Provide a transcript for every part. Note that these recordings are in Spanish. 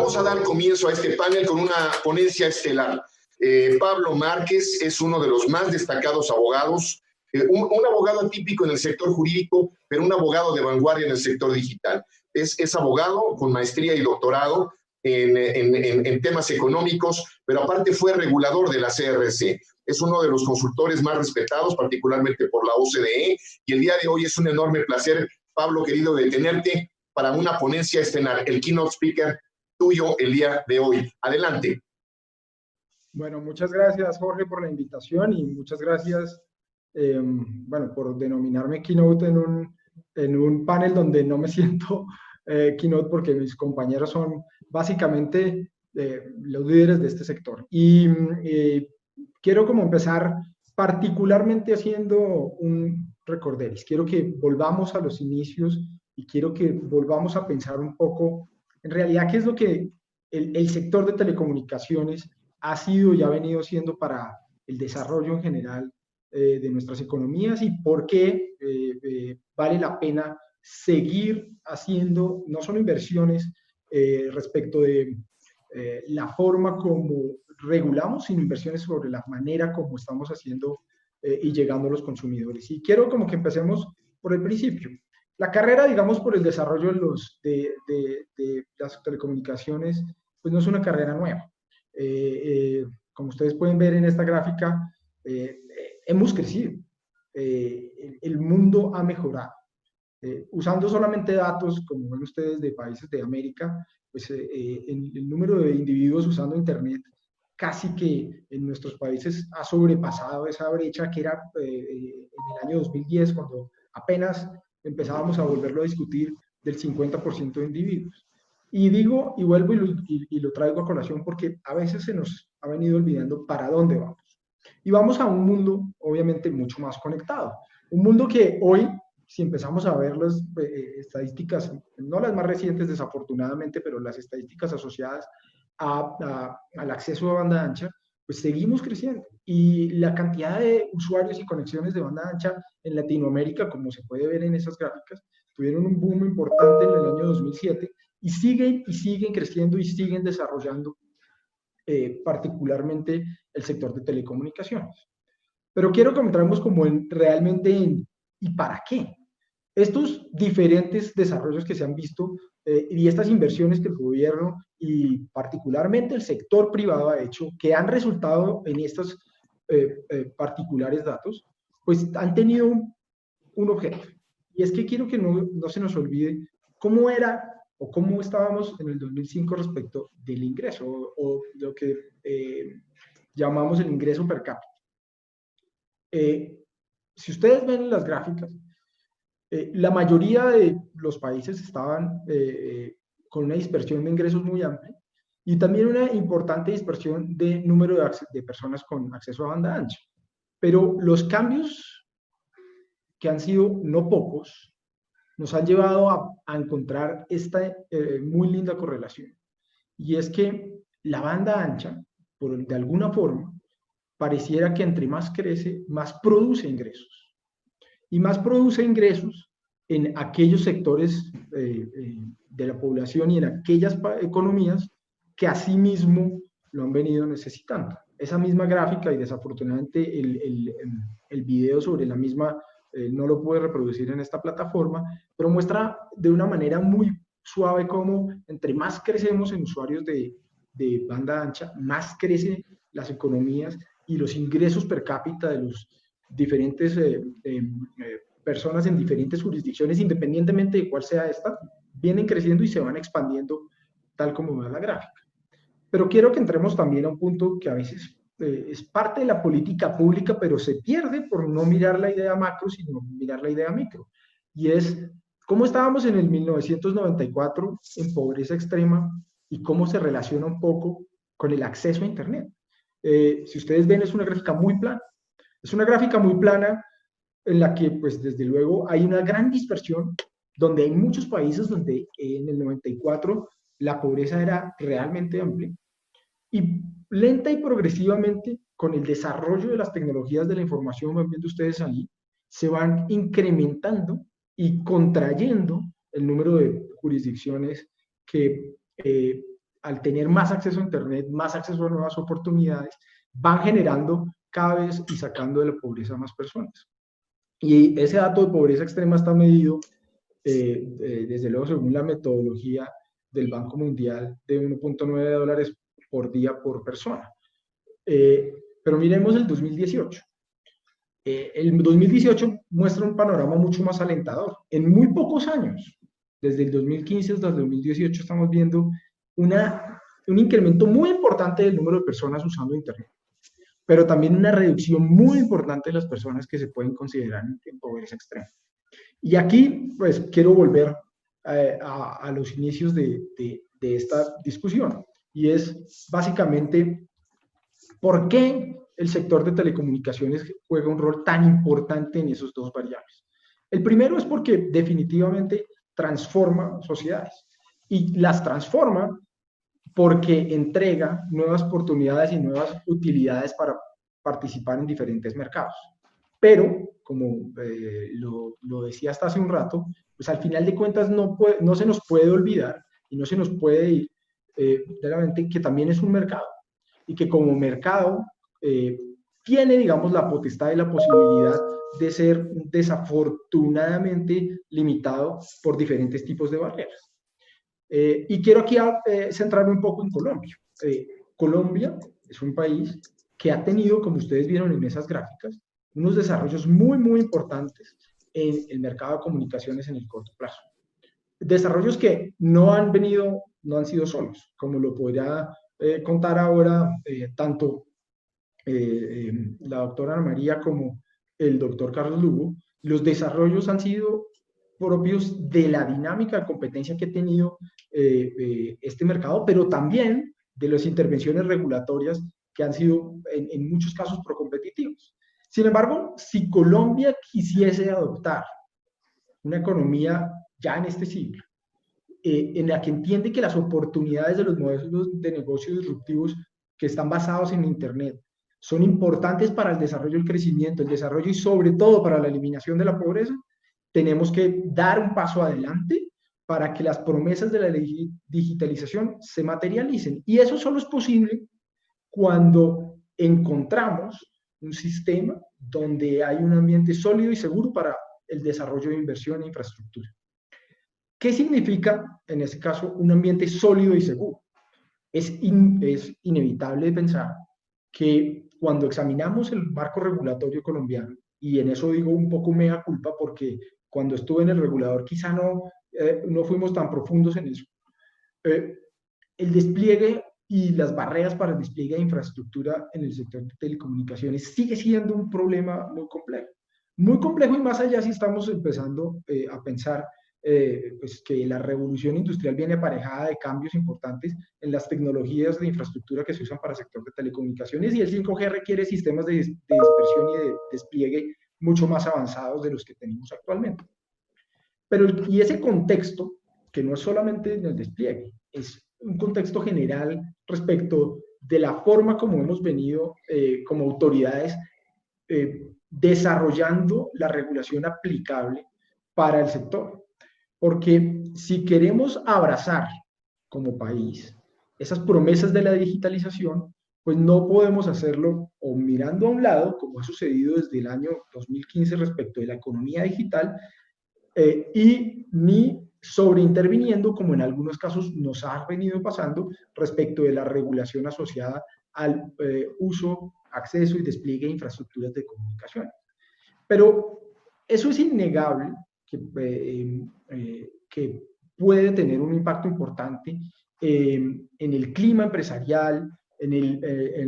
Vamos a dar comienzo a este panel con una ponencia estelar. Pablo Márquez es uno de los más destacados abogados, un abogado atípico en el sector jurídico, pero un abogado de vanguardia en el sector digital. Es abogado con maestría y doctorado en temas económicos, pero aparte fue regulador de la CRC. Es uno de los consultores más respetados, particularmente por la OCDE, y el día de hoy es un enorme placer, Pablo, querido, de tenerte para una ponencia estelar, el keynote speaker tuyo el día de hoy. Adelante. Bueno, muchas gracias, Jorge, por la invitación y muchas gracias, bueno, por denominarme keynote en un panel donde no me siento keynote porque mis compañeros son básicamente los líderes de este sector. Y quiero como empezar particularmente haciendo un recorderis. Quiero que volvamos a los inicios y quiero que volvamos a pensar un poco, en realidad, qué es lo que el sector de telecomunicaciones ha sido y ha venido siendo para el desarrollo en general de nuestras economías y por qué vale la pena seguir haciendo no solo inversiones respecto de la forma como regulamos, sino inversiones sobre la manera como estamos haciendo y llegando a los consumidores. Y quiero como que empecemos por el principio. La carrera, digamos, por el desarrollo de las telecomunicaciones, pues no es una carrera nueva. Como ustedes pueden ver en esta gráfica, hemos crecido. El mundo ha mejorado. Usando solamente datos, como ven ustedes, de países de América, pues el número de individuos usando Internet casi que en nuestros países ha sobrepasado esa brecha que era en el año 2010, cuando apenas empezábamos a volverlo a discutir, del 50% de individuos. Y digo, y vuelvo y lo traigo a colación porque a veces se nos ha venido olvidando para dónde vamos. Y vamos a un mundo, obviamente, mucho más conectado. Un mundo que hoy, si empezamos a ver las estadísticas, no las más recientes desafortunadamente, pero las estadísticas asociadas al acceso a banda ancha, pues seguimos creciendo. Y la cantidad de usuarios y conexiones de banda ancha en Latinoamérica, como se puede ver en esas gráficas, tuvieron un boom importante en el año 2007 y siguen creciendo y siguen desarrollando particularmente el sector de telecomunicaciones. Pero quiero que entremos como realmente en ¿y para qué? Estos diferentes desarrollos que se han visto y estas inversiones que el gobierno y particularmente el sector privado ha hecho, que han resultado en estos particulares datos, pues han tenido un objeto. Y es que quiero que no se nos olvide cómo era o cómo estábamos en el 2005 respecto del ingreso o lo que llamamos el ingreso per cápita. Si ustedes ven las gráficas, la mayoría de los países estaban con una dispersión de ingresos muy amplia y también una importante dispersión de número de personas con acceso a banda ancha. Pero los cambios, que han sido no pocos, nos han llevado a encontrar esta muy linda correlación. Y es que la banda ancha, de alguna forma, pareciera que entre más crece, más produce ingresos. Y más produce ingresos en aquellos sectores de la población y en aquellas economías que asimismo lo han venido necesitando. Esa misma gráfica, y desafortunadamente el video sobre la misma no lo pude reproducir en esta plataforma, pero muestra de una manera muy suave cómo entre más crecemos en usuarios de banda ancha, más crecen las economías y los ingresos per cápita de los diferentes personas en diferentes jurisdicciones, independientemente de cuál sea esta, vienen creciendo y se van expandiendo tal como ve la gráfica. Pero quiero que entremos también a un punto que a veces es parte de la política pública, pero se pierde por no mirar la idea macro, sino mirar la idea micro. Y es cómo estábamos en el 1994 en pobreza extrema y cómo se relaciona un poco con el acceso a Internet. Si ustedes ven, es una gráfica muy plana. Es una gráfica muy plana en la que, pues, desde luego, hay una gran dispersión, donde hay muchos países donde en el 94 la pobreza era realmente amplia. Y lenta y progresivamente, con el desarrollo de las tecnologías de la información, van viendo ustedes ahí, se van incrementando y contrayendo el número de jurisdicciones que al tener más acceso a Internet, más acceso a nuevas oportunidades, van generando cada vez y sacando de la pobreza a más personas. Y ese dato de pobreza extrema está medido, desde luego, según la metodología del Banco Mundial, de 1.9 dólares por día por persona. Pero miremos el 2018. El 2018 muestra un panorama mucho más alentador. En muy pocos años, desde el 2015 hasta el 2018, estamos viendo un incremento muy importante del número de personas usando Internet, pero también una reducción muy importante de las personas que se pueden considerar en pobreza extrema. Y aquí, pues, quiero volver a los inicios de esta discusión, y es básicamente por qué el sector de telecomunicaciones juega un rol tan importante en esos dos variables. El primero es porque definitivamente transforma sociedades, y las transforma porque entrega nuevas oportunidades y nuevas utilidades para participar en diferentes mercados. Pero, como lo decía hasta hace un rato, pues al final de cuentas no se nos puede olvidar y no se nos puede ir de la mente que también es un mercado, y que como mercado tiene, digamos, la potestad y la posibilidad de ser desafortunadamente limitado por diferentes tipos de barreras. Y quiero aquí centrarme un poco en Colombia. Colombia es un país que ha tenido, como ustedes vieron en esas gráficas, unos desarrollos muy, muy importantes en el mercado de comunicaciones en el corto plazo. Desarrollos que no han sido solos, como lo podría contar ahora tanto la doctora Ana María como el doctor Carlos Lugo. Los desarrollos han sido propios de la dinámica de competencia que ha tenido este mercado, pero también de las intervenciones regulatorias que han sido en muchos casos procompetitivos. Sin embargo, si Colombia quisiese adoptar una economía ya en este siglo, en la que entiende que las oportunidades de los modelos de negocio disruptivos que están basados en Internet son importantes para el desarrollo, el crecimiento, el desarrollo y sobre todo para la eliminación de la pobreza, tenemos que dar un paso adelante para que las promesas de la digitalización se materialicen. Y eso solo es posible cuando encontramos un sistema donde hay un ambiente sólido y seguro para el desarrollo de inversión e infraestructura. ¿Qué significa, en este caso, un ambiente sólido y seguro? Es inevitable pensar que cuando examinamos el marco regulatorio colombiano, y en eso digo un poco mea culpa, porque cuando estuve en el regulador quizá no fuimos tan profundos en eso, el despliegue y las barreras para el despliegue de infraestructura en el sector de telecomunicaciones sigue siendo un problema muy complejo, y más allá si estamos empezando a pensar pues que la revolución industrial viene aparejada de cambios importantes en las tecnologías de infraestructura que se usan para el sector de telecomunicaciones, y el 5G requiere sistemas de dispersión y de despliegue mucho más avanzados de los que tenemos actualmente. Y ese contexto, que no es solamente en el despliegue, es un contexto general respecto de la forma como hemos venido como autoridades desarrollando la regulación aplicable para el sector. Porque si queremos abrazar como país esas promesas de la digitalización, pues no podemos hacerlo o mirando a un lado, como ha sucedido desde el año 2015 respecto de la economía digital, y ni sobreinterviniendo, como en algunos casos nos ha venido pasando, respecto de la regulación asociada al uso, acceso y despliegue de infraestructuras de comunicación. Pero eso es innegable que puede tener un impacto importante en el clima empresarial, en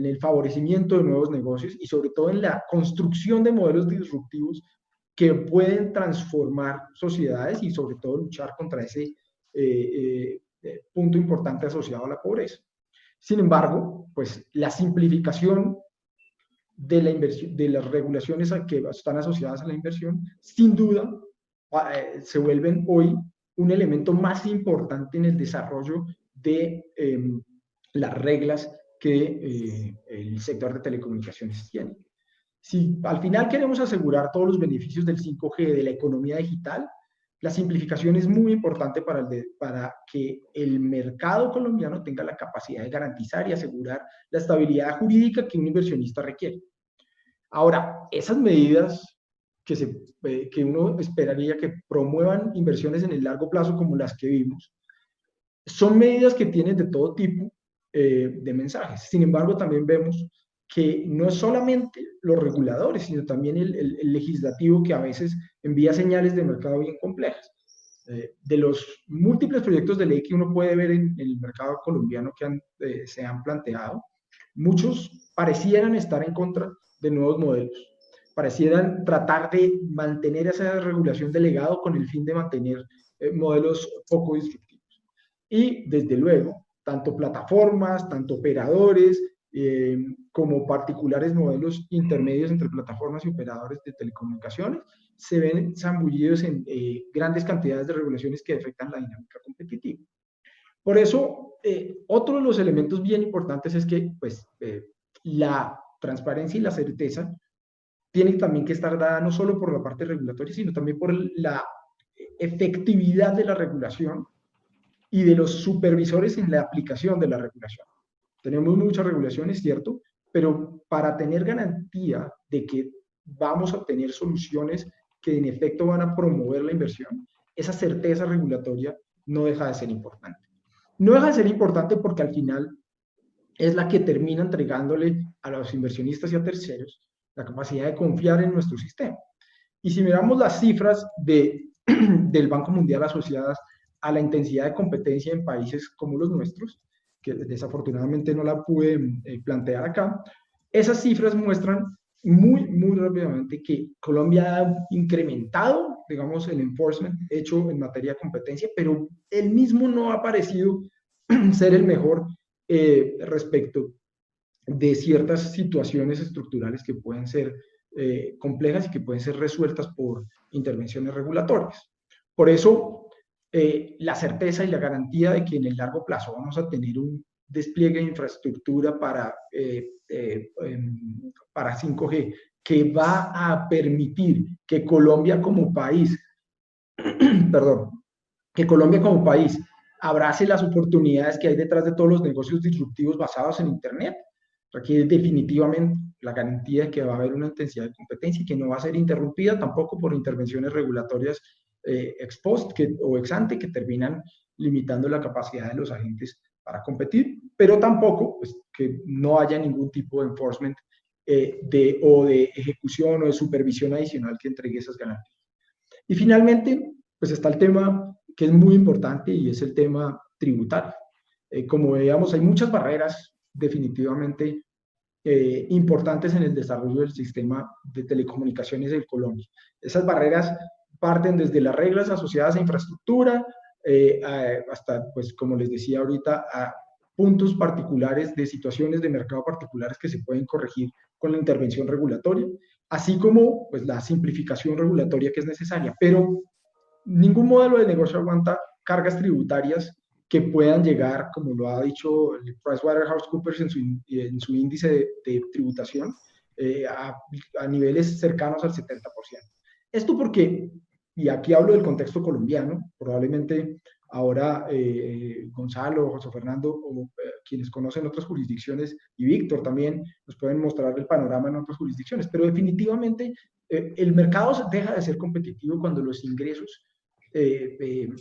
el favorecimiento de nuevos negocios y sobre todo en la construcción de modelos disruptivos que pueden transformar sociedades y sobre todo luchar contra ese punto importante asociado a la pobreza. Sin embargo, pues la simplificación de la inversión, de las regulaciones que están asociadas a la inversión, sin duda se vuelven hoy un elemento más importante en el desarrollo de las reglas que el sector de telecomunicaciones tiene. Si al final queremos asegurar todos los beneficios del 5G, de la economía digital, La simplificación es muy importante para que el mercado colombiano tenga la capacidad de garantizar y asegurar la estabilidad jurídica que un inversionista requiere. Ahora, esas medidas que uno esperaría que promuevan inversiones en el largo plazo como las que vimos, son medidas que tienen de todo tipo de mensajes. Sin embargo, también vemos que no es solamente los reguladores, sino también el legislativo que a veces envía señales de mercado bien complejas. De los múltiples proyectos de ley que uno puede ver en el mercado colombiano que se han planteado, muchos parecieran estar en contra de nuevos modelos, parecieran tratar de mantener esa regulación de legado con el fin de mantener modelos poco disruptivos. Y desde luego, tanto plataformas, tanto operadores, como particulares modelos intermedios entre plataformas y operadores de telecomunicaciones, se ven zambullidos en grandes cantidades de regulaciones que afectan la dinámica competitiva. Por eso, otro de los elementos bien importantes es que pues, la transparencia y la certeza tienen también que estar dada no solo por la parte regulatoria, sino también por la efectividad de la regulación y de los supervisores en la aplicación de la regulación. Tenemos muchas regulaciones, ¿cierto? Pero para tener garantía de que vamos a obtener soluciones que en efecto van a promover la inversión, esa certeza regulatoria no deja de ser importante. No deja de ser importante porque al final es la que termina entregándole a los inversionistas y a terceros la capacidad de confiar en nuestro sistema. Y si miramos las cifras del Banco Mundial asociadas a la intensidad de competencia en países como los nuestros, que desafortunadamente no la pude plantear acá, esas cifras muestran muy rápidamente que Colombia ha incrementado, digamos, el enforcement hecho en materia de competencia, pero él mismo no ha parecido ser el mejor respecto de ciertas situaciones estructurales que pueden ser complejas y que pueden ser resueltas por intervenciones regulatorias. Por eso, la certeza y la garantía de que en el largo plazo vamos a tener un despliegue de infraestructura para 5G que va a permitir que Colombia como país, perdón, que Colombia como país abrace las oportunidades que hay detrás de todos los negocios disruptivos basados en Internet, requiere definitivamente la garantía de que va a haber una intensidad de competencia y que no va a ser interrumpida tampoco por intervenciones regulatorias ex post o ex ante que terminan limitando la capacidad de los agentes para competir, pero tampoco pues, que no haya ningún tipo de enforcement o de ejecución o de supervisión adicional que entregue esas garantías. Y finalmente, pues está el tema que es muy importante y es el tema tributario. Como veíamos, hay muchas barreras definitivamente importantes en el desarrollo del sistema de telecomunicaciones en Colombia. Esas barreras parten desde las reglas asociadas a infraestructura, hasta, pues, como les decía ahorita, a puntos particulares de situaciones de mercado particulares que se pueden corregir con la intervención regulatoria, así como pues, la simplificación regulatoria que es necesaria. Pero ningún modelo de negocio aguanta cargas tributarias que puedan llegar, como lo ha dicho PricewaterhouseCoopers en su índice de tributación, a niveles cercanos al 70%. Esto porque, y aquí hablo del contexto colombiano, probablemente ahora Gonzalo, José Fernando o quienes conocen otras jurisdicciones y Víctor también nos pueden mostrar el panorama en otras jurisdicciones, pero definitivamente el mercado deja de ser competitivo cuando los ingresos de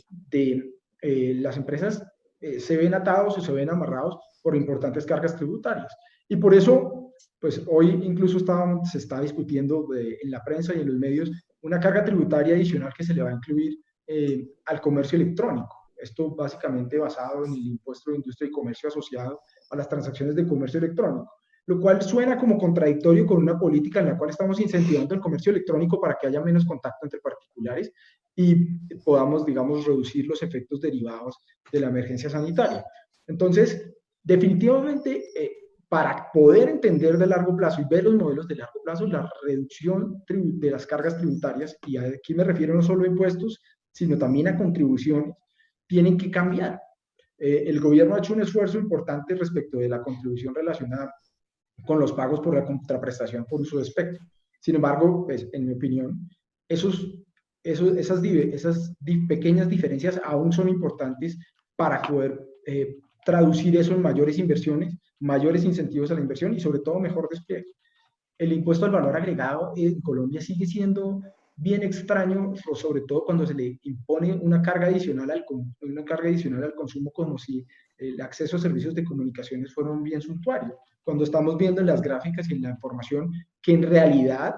las empresas se ven atados o se ven amarrados por importantes cargas tributarias. Y por eso, pues hoy incluso se está discutiendo en la prensa y en los medios una carga tributaria adicional que se le va a incluir al comercio electrónico. Esto básicamente basado en el impuesto de industria y comercio asociado a las transacciones de comercio electrónico, lo cual suena como contradictorio con una política en la cual estamos incentivando el comercio electrónico para que haya menos contacto entre particulares y podamos, digamos, reducir los efectos derivados de la emergencia sanitaria. Entonces, definitivamente, para poder entender de largo plazo y ver los modelos de largo plazo, la reducción de las cargas tributarias, y aquí me refiero no solo a impuestos, sino también a contribuciones, tienen que cambiar. El gobierno ha hecho un esfuerzo importante respecto de la contribución relacionada con los pagos por la contraprestación por uso de espectro. Sin embargo, pues, en mi opinión, esos pequeñas diferencias aún son importantes para poder traducir eso en mayores inversiones, mayores incentivos a la inversión y sobre todo mejor despliegue. El impuesto al valor agregado en Colombia sigue siendo bien extraño, sobre todo cuando se le impone una carga adicional al consumo, como si el acceso a servicios de comunicaciones fuera un bien suntuario, cuando estamos viendo en las gráficas y en la información que en realidad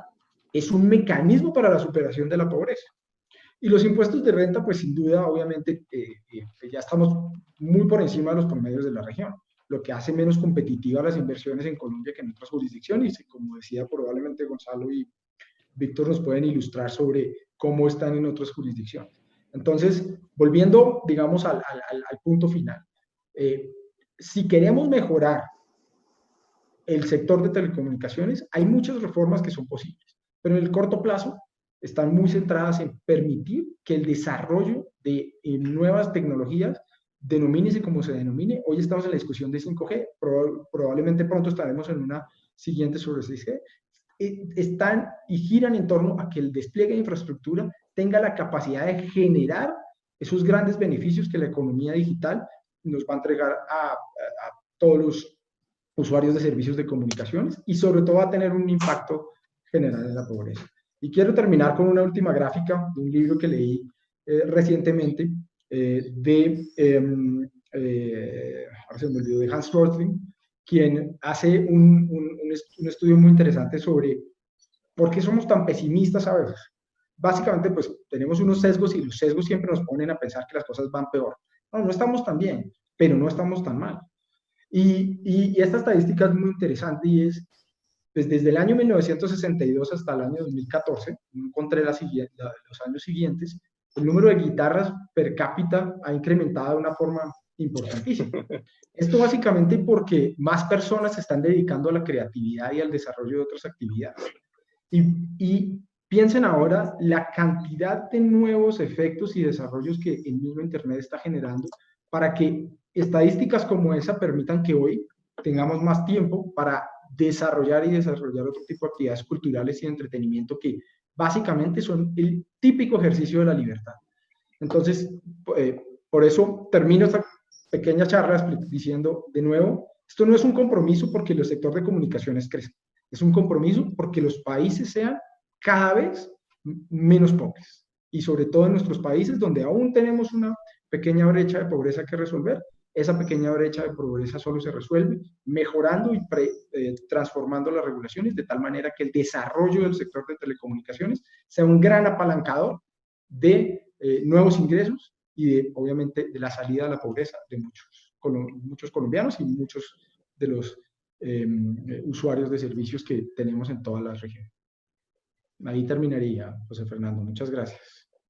es un mecanismo para la superación de la pobreza. Y los impuestos de renta, pues sin duda, obviamente, ya estamos muy por encima de los promedios de la región, lo que hace menos competitivas las inversiones en Colombia que en otras jurisdicciones. Y como decía, probablemente Gonzalo y Víctor nos pueden ilustrar sobre cómo están en otras jurisdicciones. Entonces, volviendo, digamos, al punto final, si queremos mejorar el sector de telecomunicaciones, hay muchas reformas que son posibles, pero en el corto plazo están muy centradas en permitir que el desarrollo de nuevas tecnologías, denomínese como se denomine, hoy estamos en la discusión de 5G, probablemente pronto estaremos en una siguiente sobre 6G, están y giran en torno a que el despliegue de infraestructura tenga la capacidad de generar esos grandes beneficios que la economía digital nos va a entregar a todos los usuarios de servicios de comunicaciones y sobre todo va a tener un impacto general en la pobreza. Y quiero terminar con una última gráfica de un libro que leí recientemente ahora se me olvidó, de Hans Rosling, quien hace un estudio muy interesante sobre por qué somos tan pesimistas a veces. Básicamente, pues tenemos unos sesgos y los sesgos siempre nos ponen a pensar que las cosas van peor. No, no estamos tan bien, pero no estamos tan mal. Y esta estadística es muy interesante y es, pues desde el año 1962 hasta el año 2014, no encontré los años siguientes, el número de guitarras per cápita ha incrementado de una forma importantísima. Esto básicamente porque más personas se están dedicando a la creatividad y al desarrollo de otras actividades. Y piensen ahora la cantidad de nuevos efectos y desarrollos que el mismo Internet está generando para que estadísticas como esa permitan que hoy tengamos más tiempo para desarrollar otro tipo de actividades culturales y de entretenimiento que básicamente son el típico ejercicio de la libertad. Entonces, por eso termino esta pequeña charla diciendo de nuevo, esto no es un compromiso porque el sector de comunicaciones crezca, es un compromiso porque los países sean cada vez menos pobres y sobre todo en nuestros países donde aún tenemos una pequeña brecha de pobreza que resolver. Esa pequeña brecha de pobreza solo se resuelve mejorando y transformando las regulaciones de tal manera que el desarrollo del sector de telecomunicaciones sea un gran apalancador de nuevos ingresos y obviamente de la salida de la pobreza de muchos colombianos y muchos de los usuarios de servicios que tenemos en todas las regiones. Ahí terminaría, José Fernando. Muchas gracias.